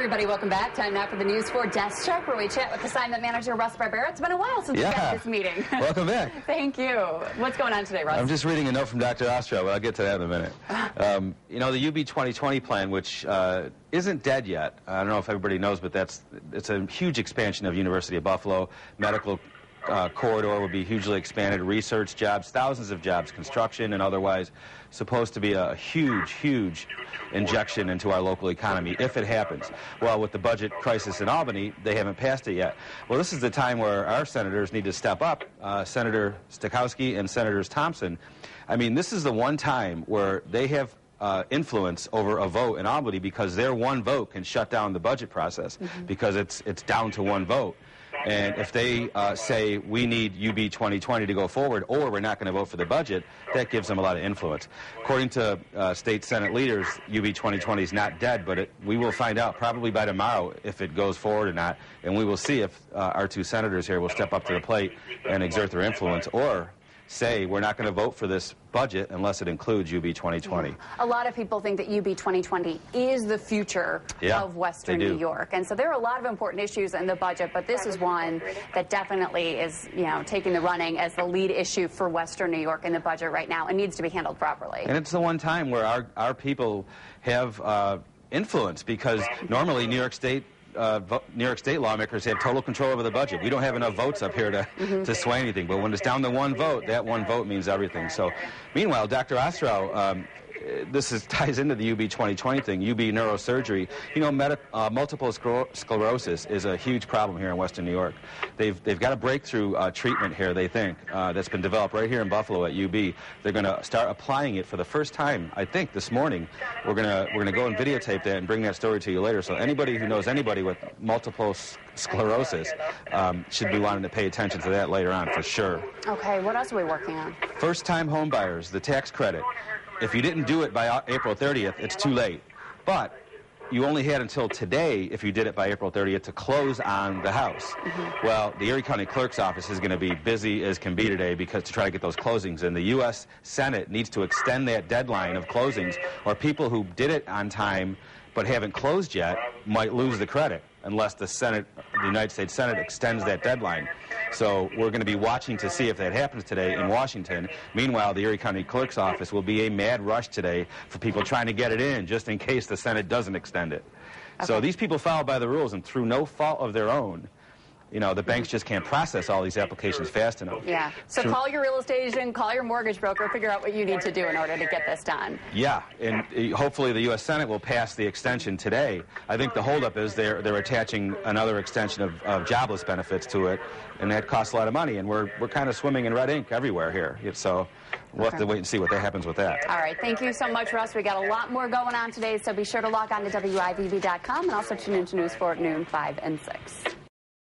everybody, welcome back. Time now for the News 4 Desk Sharp, where we chat with Assignment Manager Russ Barbera. It's been a while since we've had this meeting. Welcome back. Thank you. What's going on today, Russ? I'm just reading a note from Dr. Ostrow, but I'll get to that in a minute. You know, the UB 2020 plan, which isn't dead yet. I don't know if everybody knows, but it's a huge expansion of University of Buffalo. Medical corridor will be hugely expanded. Research jobs, thousands of jobs, construction and otherwise. Supposed to be a huge, huge injection into our local economy if it happens. Well, with the budget crisis in Albany, they haven't passed it yet. Well, this is the time where our senators need to step up. Senator Stachowski and Senators Thompson. I mean, this is the one time where they have influence over a vote in Albany, because their one vote can shut down the budget process because it's down to one vote. And if they say we need UB 2020 to go forward, or we're not going to vote for the budget, that gives them a lot of influence. According to state Senate leaders, UB 2020 is not dead, but we will find out probably by tomorrow if it goes forward or not, and we will see if our two senators here will step up to the plate and exert their influence, or say we're not going to vote for this budget unless it includes UB 2020. A lot of people think that UB 2020 is the future of Western New York. And so there are a lot of important issues in the budget, but this is one that definitely is, you know, taking the running as the lead issue for Western New York in the budget right now and needs to be handled properly. And it's the one time where our people have influence, because normally New York State lawmakers have total control over the budget. We don't have enough votes up here to sway anything. But when it's down to one vote, that one vote means everything. So, meanwhile, Dr. Ostrow, this ties into the UB 2020 thing, UB neurosurgery. You know, multiple sclerosis is a huge problem here in Western New York. They've got a breakthrough treatment here, they think, that's been developed right here in Buffalo at UB. They're going to start applying it for the first time, I think, this morning. We're gonna go and videotape that and bring that story to you later. So anybody who knows anybody with multiple sclerosis should be wanting to pay attention to that later on for sure. Okay, what else are we working on? First-time home buyers, the tax credit. If you didn't do it by April 30th, it's too late. But you only had until today, if you did it by April 30th, to close on the house. Well, the Erie County Clerk's Office is going to be busy as can be today because to try to get those closings. And the U.S. Senate needs to extend that deadline of closings, or people who did it on time but haven't closed yet might lose the credit unless the United States Senate extends that deadline. So we're going to be watching to see if that happens today in Washington. Meanwhile, the Erie County Clerk's Office will be a mad rush today for people trying to get it in just in case the Senate doesn't extend it. Okay. So these people followed by the rules, and through no fault of their own, you know, the banks just can't process all these applications fast enough. Yeah. So call your real estate agent, call your mortgage broker, figure out what you need to do in order to get this done. Yeah, and hopefully the U.S. Senate will pass the extension today. I think the holdup is they're attaching another extension of jobless benefits to it, and that costs a lot of money, and we're kind of swimming in red ink everywhere here. So we'll have to wait and see what happens with that. All right. Thank you so much, Russ. We got a lot more going on today, so be sure to log on to WIVB.com and also tune into News 4 at noon, 5 and 6.